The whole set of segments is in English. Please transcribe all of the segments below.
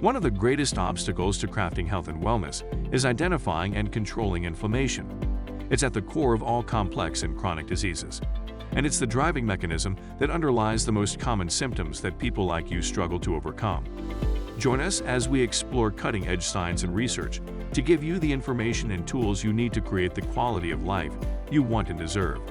One of the greatest obstacles to crafting health and wellness is identifying and controlling inflammation. It's at the core of all complex and chronic diseases, and it's the driving mechanism that underlies the most common symptoms that people like you struggle to overcome. Join us as we explore cutting-edge science and research to give you the information and tools you need to create the quality of life you want and deserve.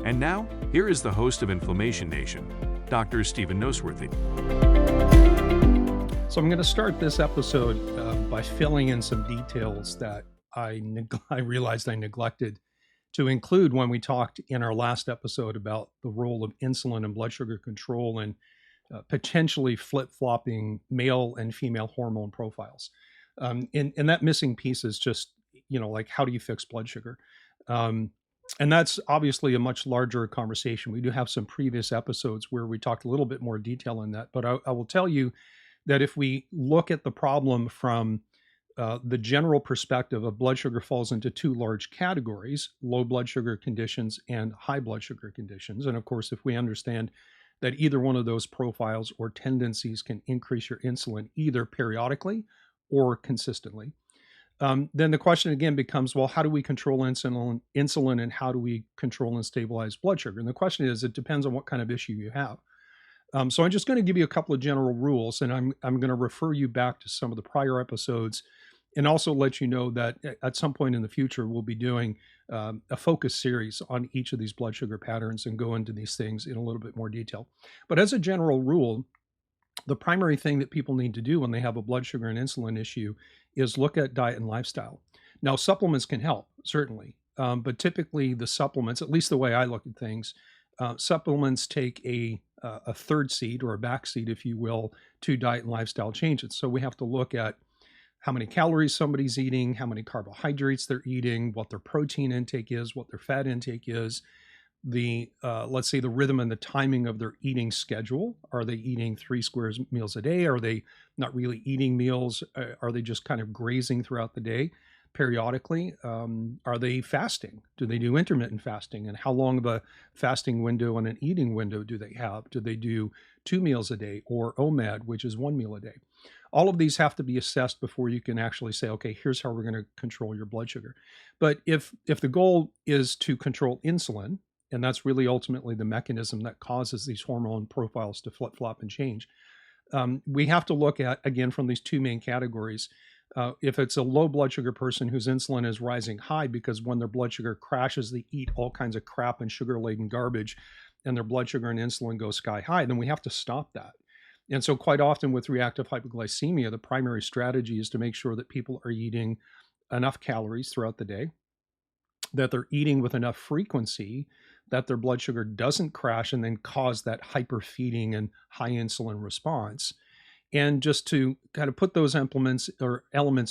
And now, here is the host of Inflammation Nation, Dr. Stephen Noseworthy. So I'm going to start this episode by filling in some details that I realized I neglected to include when we talked in our last episode about the role of insulin and blood sugar control and potentially flip-flopping male and female hormone profiles. And that missing piece is just, like how do you fix blood sugar? And that's obviously a much larger conversation. We do have some previous episodes where we talked a little bit more detail on that, but I will tell you that if we look at the problem from the general perspective of blood sugar falls into two large categories, low blood sugar conditions and high blood sugar conditions. And of course, if we understand that either one of those profiles or tendencies can increase your insulin either periodically or consistently, then the question again becomes, well, how do we control insulin and how do we control and stabilize blood sugar? And the question is, it depends on what kind of issue you have. So I'm just going to give you a couple of general rules, and I'm going to refer you back to some of the prior episodes and also let you know that at some point in the future, we'll be doing a focus series on each of these blood sugar patterns and go into these things in a little bit more detail. But as a general rule, the primary thing that people need to do when they have a blood sugar and insulin issue is look at diet and lifestyle. Now, supplements can help, certainly, but typically the supplements, at least the way I look at things, supplements take a third seat or a back seat, if you will, to diet and lifestyle changes. So we have to look at how many calories somebody's eating, how many carbohydrates they're eating, what their protein intake is, what their fat intake is, let's say the rhythm and the timing of their eating schedule. Are they eating 3 square meals a day? Are they not really eating meals? Are they just kind of grazing throughout the day? Periodically, are they fasting? Do they do intermittent fasting? And how long of a fasting window and an eating window do they have? Do they do 2 meals a day or OMAD, which is 1 meal a day? All of these have to be assessed before you can actually say, okay, here's how we're going to control your blood sugar. But if the goal is to control insulin, and that's really ultimately the mechanism that causes these hormone profiles to flip-flop and change, we have to look at, again, from these two main categories. If it's a low blood sugar person whose insulin is rising high because when their blood sugar crashes, they eat all kinds of crap and sugar-laden garbage, and their blood sugar and insulin go sky high, then we have to stop that. And so quite often with reactive hypoglycemia, the primary strategy is to make sure that people are eating enough calories throughout the day, that they're eating with enough frequency that their blood sugar doesn't crash and then cause that hyperfeeding and high insulin response. And just to kind of put those elements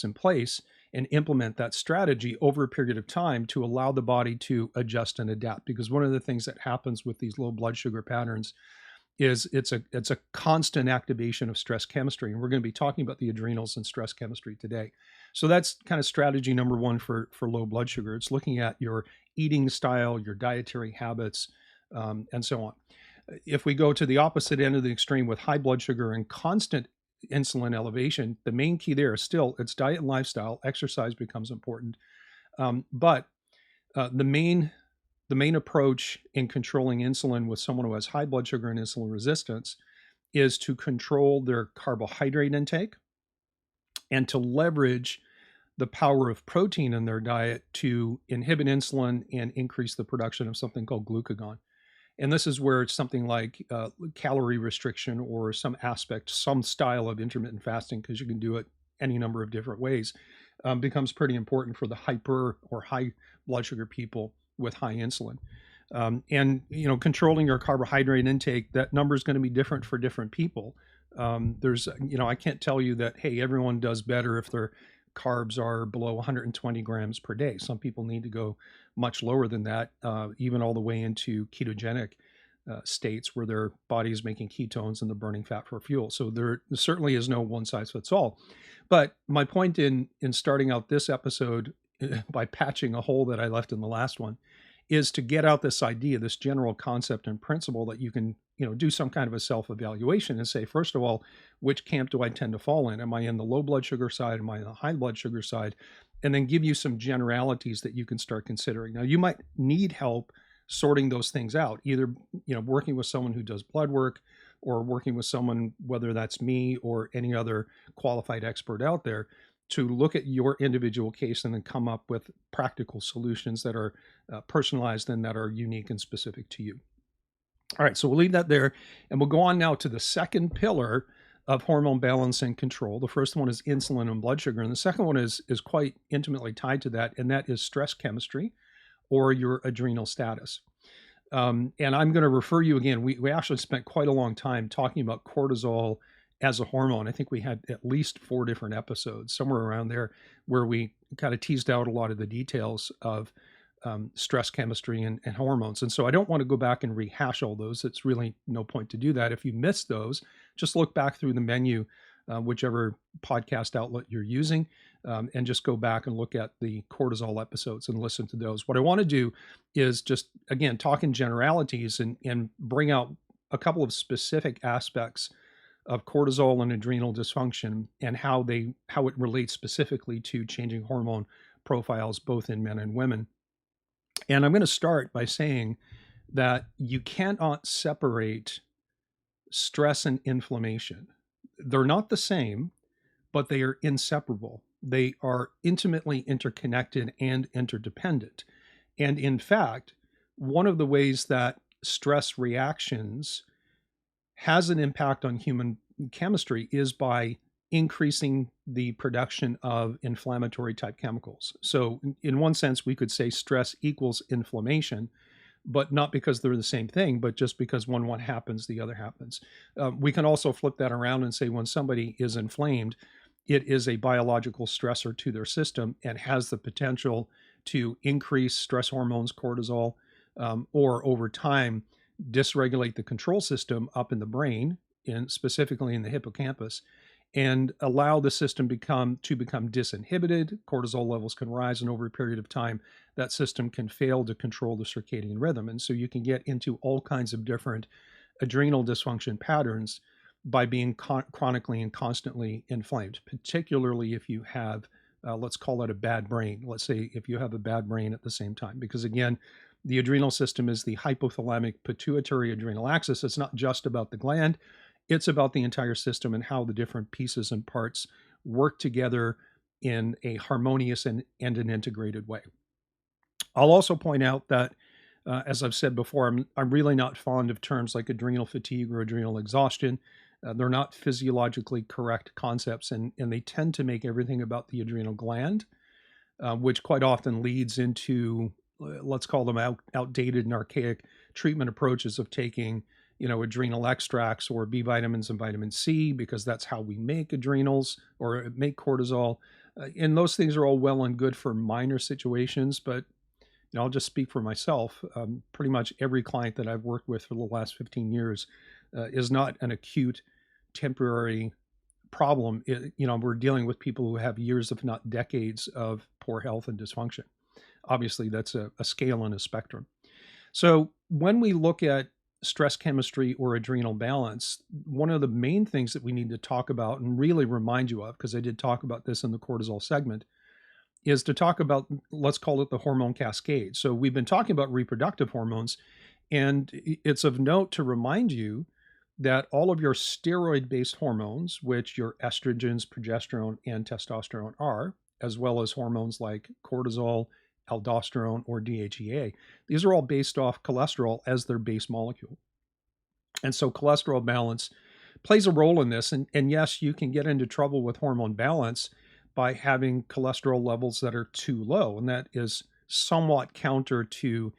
in place and implement that strategy over a period of time to allow the body to adjust and adapt. Because one of the things that happens with these low blood sugar patterns is it's a constant activation of stress chemistry. And we're going to be talking about the adrenals and stress chemistry today. So that's kind of strategy number one for low blood sugar. It's looking at your eating style, your dietary habits, and so on. If we go to the opposite end of the extreme with high blood sugar and constant insulin elevation, the main key there is still it's diet and lifestyle. Exercise becomes important. But the main approach in controlling insulin with someone who has high blood sugar and insulin resistance is to control their carbohydrate intake and to leverage the power of protein in their diet to inhibit insulin and increase the production of something called glucagon. And this is where it's something like calorie restriction or some aspect, some style of intermittent fasting, because you can do it any number of different ways, becomes pretty important for the hyper or high blood sugar people with high insulin. And, controlling your carbohydrate intake, that number is going to be different for different people. I can't tell you that, hey, everyone does better if their carbs are below 120 grams per day. Some people need to go much lower than that, even all the way into ketogenic states where their body is making ketones and they're burning fat for fuel. So there certainly is no one size fits all. But my point in starting out this episode by patching a hole that I left in the last one is to get out this idea, this general concept and principle that you can, do some kind of a self-evaluation and say, first of all, which camp do I tend to fall in? Am I in the low blood sugar side? Am I in the high blood sugar side? And then give you some generalities that you can start considering. Now, you might need help sorting those things out, either, working with someone who does blood work or working with someone, whether that's me or any other qualified expert out there, to look at your individual case and then come up with practical solutions that are personalized and that are unique and specific to you. All right, so we'll leave that there, and we'll go on now to the second pillar of hormone balance and control. The first one is insulin and blood sugar, and the second one is quite intimately tied to that, and that is stress chemistry or your adrenal status. And I'm going to refer you again. We actually spent quite a long time talking about cortisol as a hormone. I think we had at least 4 different episodes, somewhere around there, where we kind of teased out a lot of the details of stress chemistry and hormones. And so I don't want to go back and rehash all those. It's really no point to do that. If you missed those, just look back through the menu, whichever podcast outlet you're using, and just go back and look at the cortisol episodes and listen to those. What I want to do is just, again, talk in generalities and bring out a couple of specific aspects of cortisol and adrenal dysfunction and how it relates specifically to changing hormone profiles, both in men and women. And I'm going to start by saying that you cannot separate stress and inflammation. They're not the same, but they are inseparable. They are intimately interconnected and interdependent. And in fact, one of the ways that stress reactions has an impact on human chemistry is by increasing the production of inflammatory type chemicals. So in one sense, we could say stress equals inflammation, but not because they're the same thing, but just because when one happens, the other happens. We can also flip that around and say when somebody is inflamed, it is a biological stressor to their system and has the potential to increase stress hormones, cortisol, or over time, dysregulate the control system up in the brain, specifically in the hippocampus, and allow the system to become disinhibited. Cortisol levels can rise, and over a period of time, that system can fail to control the circadian rhythm. And so you can get into all kinds of different adrenal dysfunction patterns by being chronically and constantly inflamed, particularly if you have, let's call it a bad brain. Let's say if you have a bad brain at the same time, because again, the adrenal system is the hypothalamic pituitary adrenal axis. It's not just about the gland. It's about the entire system and how the different pieces and parts work together in a harmonious and an integrated way. I'll also point out that, as I've said before, I'm really not fond of terms like adrenal fatigue or adrenal exhaustion. They're not physiologically correct concepts, and they tend to make everything about the adrenal gland, which quite often leads into, let's call them outdated and archaic treatment approaches of taking adrenal extracts or B vitamins and vitamin C, because that's how we make adrenals or make cortisol. And those things are all well and good for minor situations, but I'll just speak for myself. Pretty much every client that I've worked with for the last 15 years is not an acute, temporary problem. We're dealing with people who have years, if not decades, of poor health and dysfunction. Obviously, that's a scale and a spectrum. So when we look at stress chemistry or adrenal balance, one of the main things that we need to talk about and really remind you of, because I did talk about this in the cortisol segment, is to talk about, let's call it the hormone cascade. So we've been talking about reproductive hormones, and it's of note to remind you that all of your steroid-based hormones, which your estrogens, progesterone, and testosterone are, as well as hormones like cortisol, aldosterone, or DHEA, these are all based off cholesterol as their base molecule. And so cholesterol balance plays a role in this. And yes, you can get into trouble with hormone balance by having cholesterol levels that are too low. And that is somewhat counter to,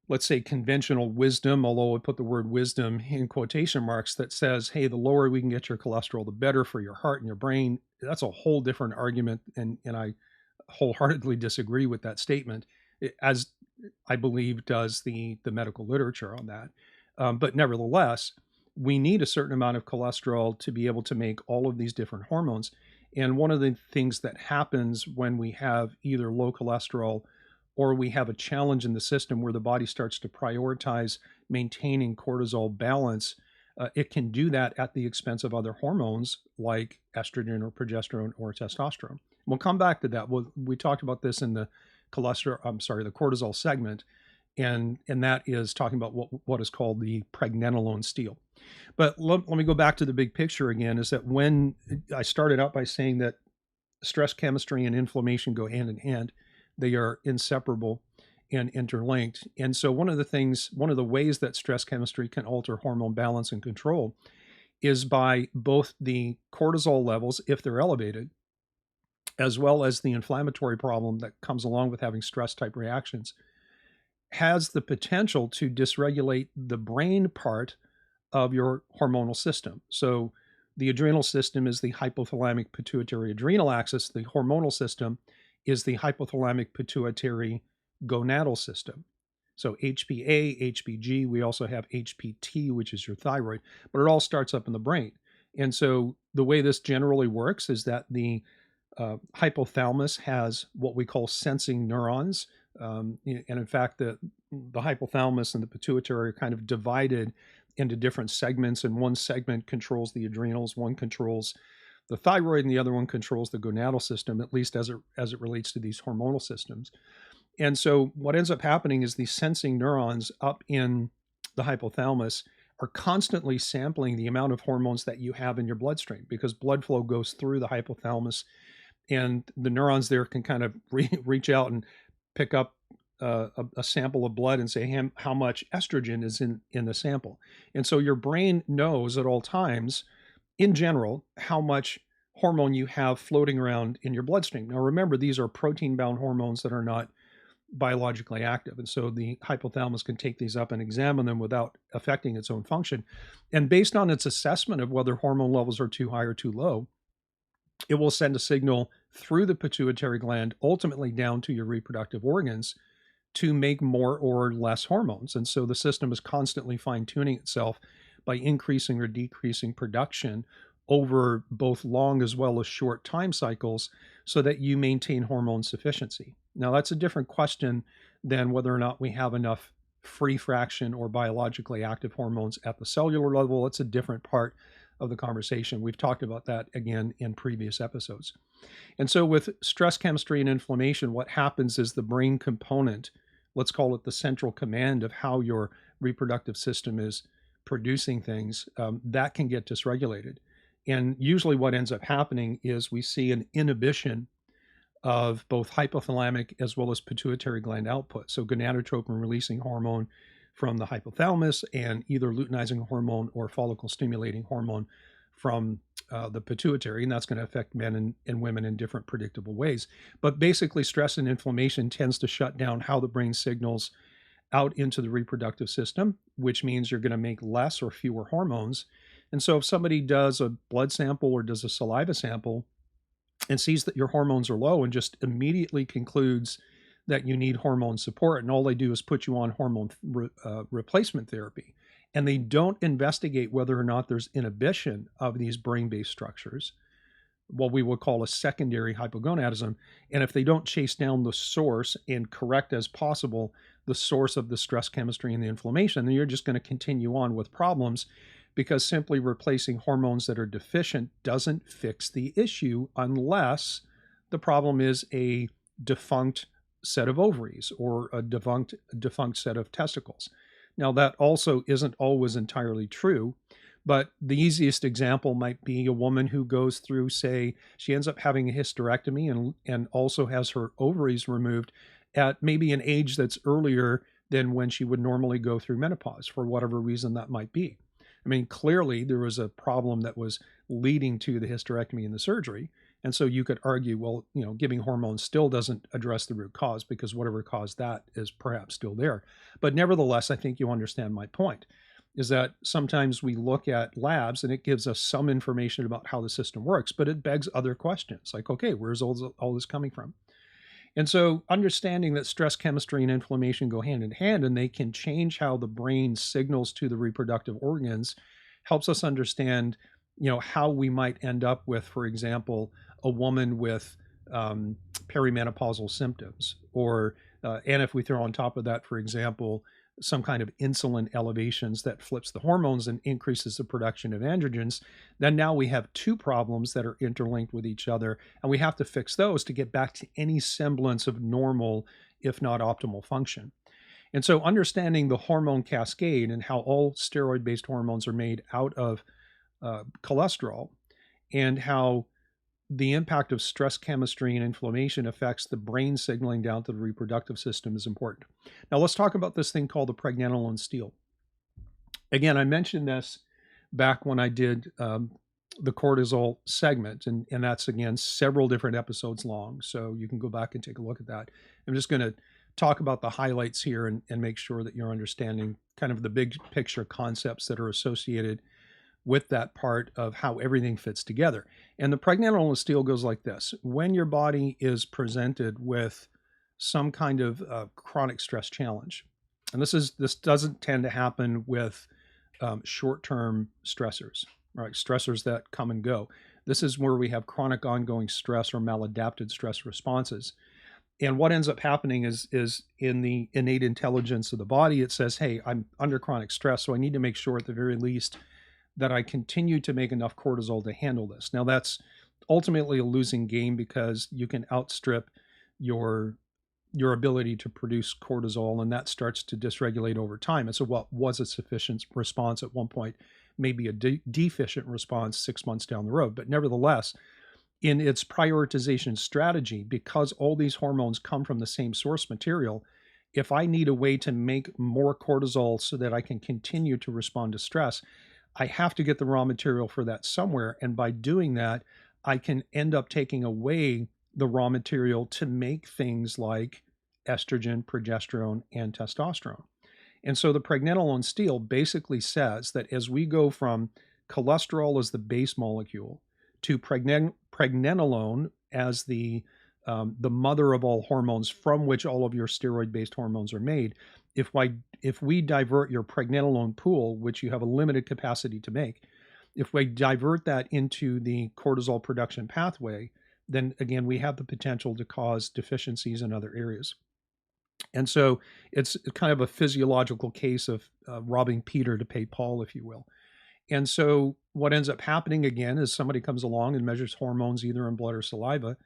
let's say, conventional wisdom, although I put the word wisdom in quotation marks, that says, hey, the lower we can get your cholesterol, the better for your heart and your brain. That's a whole different argument. And I wholeheartedly disagree with that statement, as I believe does the medical literature on that. But nevertheless, we need a certain amount of cholesterol to be able to make all of these different hormones. And one of the things that happens when we have either low cholesterol or we have a challenge in the system where the body starts to prioritize maintaining cortisol balance, it can do that at the expense of other hormones like estrogen or progesterone or testosterone. We'll come back to that. We talked about this in the the cortisol segment, and that is talking about what is called the pregnenolone steal. But let me go back to the big picture again, is that when I started out by saying that stress chemistry and inflammation go hand in hand, they are inseparable and interlinked. And so one of the ways that stress chemistry can alter hormone balance and control is by both the cortisol levels, if they're elevated, as well as the inflammatory problem that comes along with having stress type reactions, has the potential to dysregulate the brain part of your hormonal system. So the adrenal system is the hypothalamic pituitary adrenal axis. The hormonal system is the hypothalamic pituitary gonadal system. So HPA, HPG, we also have HPT, which is your thyroid, but it all starts up in the brain. And so the way this generally works is that the hypothalamus has what we call sensing neurons. And in fact, the hypothalamus and the pituitary are kind of divided into different segments, and one segment controls the adrenals, one controls the thyroid, and the other one controls the gonadal system, at least as it relates to these hormonal systems. And so what ends up happening is these sensing neurons up in the hypothalamus are constantly sampling the amount of hormones that you have in your bloodstream, because blood flow goes through the hypothalamus, and the neurons there can kind of reach out and pick up a sample of blood and say how much estrogen is in the sample. And so your brain knows at all times, in general, how much hormone you have floating around in your bloodstream. Now remember, these are protein-bound hormones that are not biologically active. And so the hypothalamus can take these up and examine them without affecting its own function. And based on its assessment of whether hormone levels are too high or too low, it will send a signal through the pituitary gland, ultimately down to your reproductive organs, to make more or less hormones. And so the system is constantly fine-tuning itself by increasing or decreasing production over both long as well as short time cycles so that you maintain hormone sufficiency. Now, that's a different question than whether or not we have enough free fraction or biologically active hormones at the cellular level. It's a different part of the conversation. We've talked about that again in previous episodes. And so with stress chemistry and inflammation, what happens is the brain component, let's call it the central command of how your reproductive system is producing things, that can get dysregulated. And usually what ends up happening is we see an inhibition of both hypothalamic as well as pituitary gland output. So gonadotropin releasing hormone from the hypothalamus, and either luteinizing hormone or follicle stimulating hormone from the pituitary, and that's going to affect men and women in different predictable ways. But basically, stress and inflammation tends to shut down how the brain signals out into the reproductive system, which means you're going to make less or fewer hormones. And so if somebody does a blood sample or does a saliva sample and sees that your hormones are low and just immediately concludes that you need hormone support, and all they do is put you on hormone replacement therapy, and they don't investigate whether or not there's inhibition of these brain-based structures, what we would call a secondary hypogonadism. And if they don't chase down the source and correct as possible the source of the stress chemistry and the inflammation, then you're just going to continue on with problems, because simply replacing hormones that are deficient doesn't fix the issue unless the problem is a defunct set of ovaries or a defunct set of testicles. Now, that also isn't always entirely true, but the easiest example might be a woman who goes through, say, she ends up having a hysterectomy and also has her ovaries removed at maybe an age that's earlier than when she would normally go through menopause, for whatever reason that might be. I mean, clearly there was a problem that was leading to the hysterectomy and the surgery. And so you could argue, well, giving hormones still doesn't address the root cause, because whatever caused that is perhaps still there. But nevertheless, I think you understand my point, is that sometimes we look at labs and it gives us some information about how the system works, but it begs other questions like, okay, where's all this coming from? And so understanding that stress chemistry and inflammation go hand in hand, and they can change how the brain signals to the reproductive organs, helps us understand, how we might end up with, for example, a woman with perimenopausal symptoms, or And if we throw on top of that, for example, some kind of insulin elevations that flips the hormones and increases the production of androgens, then now we have two problems that are interlinked with each other, and we have to fix those to get back to any semblance of normal, if not optimal function. And so understanding the hormone cascade and how all steroid-based hormones are made out of cholesterol, and how the impact of stress chemistry and inflammation affects the brain signaling down to the reproductive system is important. Now let's talk about this thing called the pregnenolone steal. Again, I mentioned this back when I did the cortisol segment, and that's, again, several different episodes long, so you can go back and take a look at that. I'm just going to talk about the highlights here and make sure that you're understanding kind of the big picture concepts that are associated with that part of how everything fits together. And the pregnenolone steal goes like this. When your body is presented with some kind of chronic stress challenge, and this doesn't tend to happen with short-term stressors, right? Stressors that come and go. This is where we have chronic ongoing stress or maladapted stress responses. And what ends up happening is in the innate intelligence of the body, it says, hey, I'm under chronic stress, so I need to make sure at the very least that I continue to make enough cortisol to handle this. Now, that's ultimately a losing game because you can outstrip your ability to produce cortisol, and that starts to dysregulate over time. And so what was a sufficient response at one point may be a deficient response 6 months down the road. But nevertheless, in its prioritization strategy, because all these hormones come from the same source material, if I need a way to make more cortisol so that I can continue to respond to stress, I have to get the raw material for that somewhere. And by doing that, I can end up taking away the raw material to make things like estrogen, progesterone, and testosterone. And so the pregnenolone steal basically says that as we go from cholesterol as the base molecule to pregnenolone as the mother of all hormones from which all of your steroid-based hormones are made, if we divert your pregnenolone pool, which you have a limited capacity to make, if we divert that into the cortisol production pathway, then again, we have the potential to cause deficiencies in other areas. And so it's kind of a physiological case of robbing Peter to pay Paul, if you will. And so what ends up happening again is somebody comes along and measures hormones either in blood or saliva,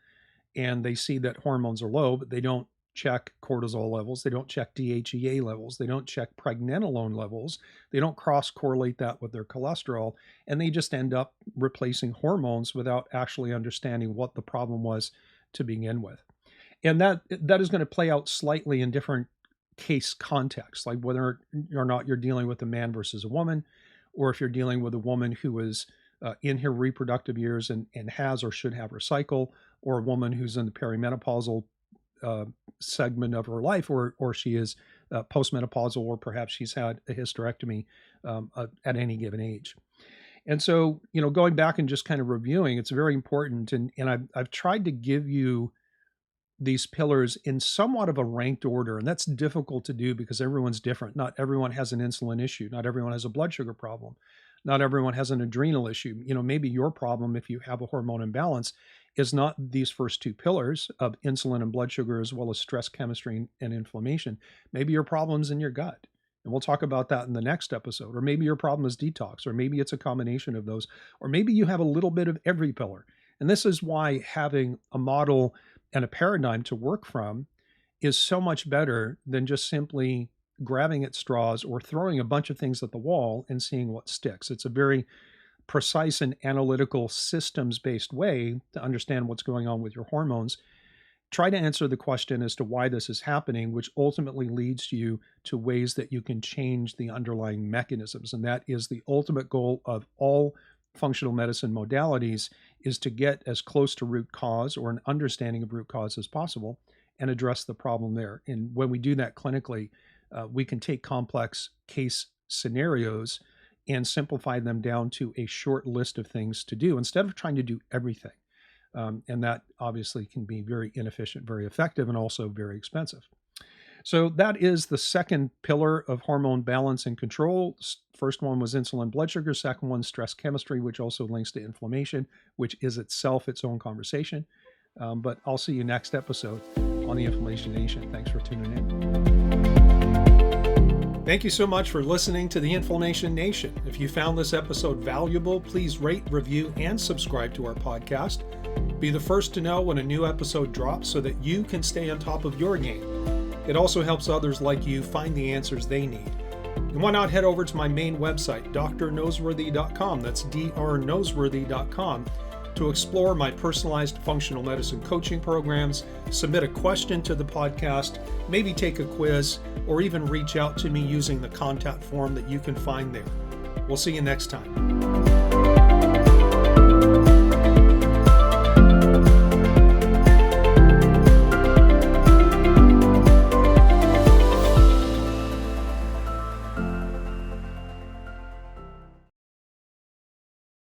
and they see that hormones are low, but they don't check cortisol levels, they don't check DHEA levels, they don't check pregnenolone levels, they don't cross-correlate that with their cholesterol, and they just end up replacing hormones without actually understanding what the problem was to begin with. And that is going to play out slightly in different case contexts, like whether or not you're dealing with a man versus a woman, or if you're dealing with a woman who is in her reproductive years and has or should have her cycle, or a woman who's in the perimenopausal segment of her life, or she is postmenopausal, or perhaps she's had a hysterectomy at any given age. And so, going back and just kind of reviewing, it's very important. And I've tried to give you these pillars in somewhat of a ranked order, and that's difficult to do because everyone's different. Not everyone has an insulin issue. Not everyone has a blood sugar problem. Not everyone has an adrenal issue. Maybe your problem, if you have a hormone imbalance, is not these first two pillars of insulin and blood sugar, as well as stress chemistry and inflammation. Maybe your problem's in your gut. And we'll talk about that in the next episode. Or maybe your problem is detox, or maybe it's a combination of those, or maybe you have a little bit of every pillar. And this is why having a model and a paradigm to work from is so much better than just simply grabbing at straws or throwing a bunch of things at the wall and seeing what sticks. It's a very precise and analytical systems-based way to understand what's going on with your hormones. Try to answer the question as to why this is happening, which ultimately leads you to ways that you can change the underlying mechanisms. And that is the ultimate goal of all functional medicine modalities, is to get as close to root cause or an understanding of root cause as possible and address the problem there. And when we do that clinically, we can take complex case scenarios and simplify them down to a short list of things to do instead of trying to do everything. And that obviously can be very inefficient, very effective, and also very expensive. So that is the second pillar of hormone balance and control. First one was insulin, blood sugar. Second one, stress chemistry, which also links to inflammation, which is itself its own conversation. But I'll see you next episode. on the Inflammation Nation. Thanks for tuning in. Thank you so much for listening to the Inflammation Nation. If you found this episode valuable, please rate, review, and subscribe to our podcast. Be the first to know when a new episode drops so that you can stay on top of your game. It also helps others like you find the answers they need. And why not head over to my main website, drnoseworthy.com, that's drnoseworthy.com, to explore my personalized functional medicine coaching programs, submit a question to the podcast, maybe take a quiz, or even reach out to me using the contact form that you can find there. We'll see you next time.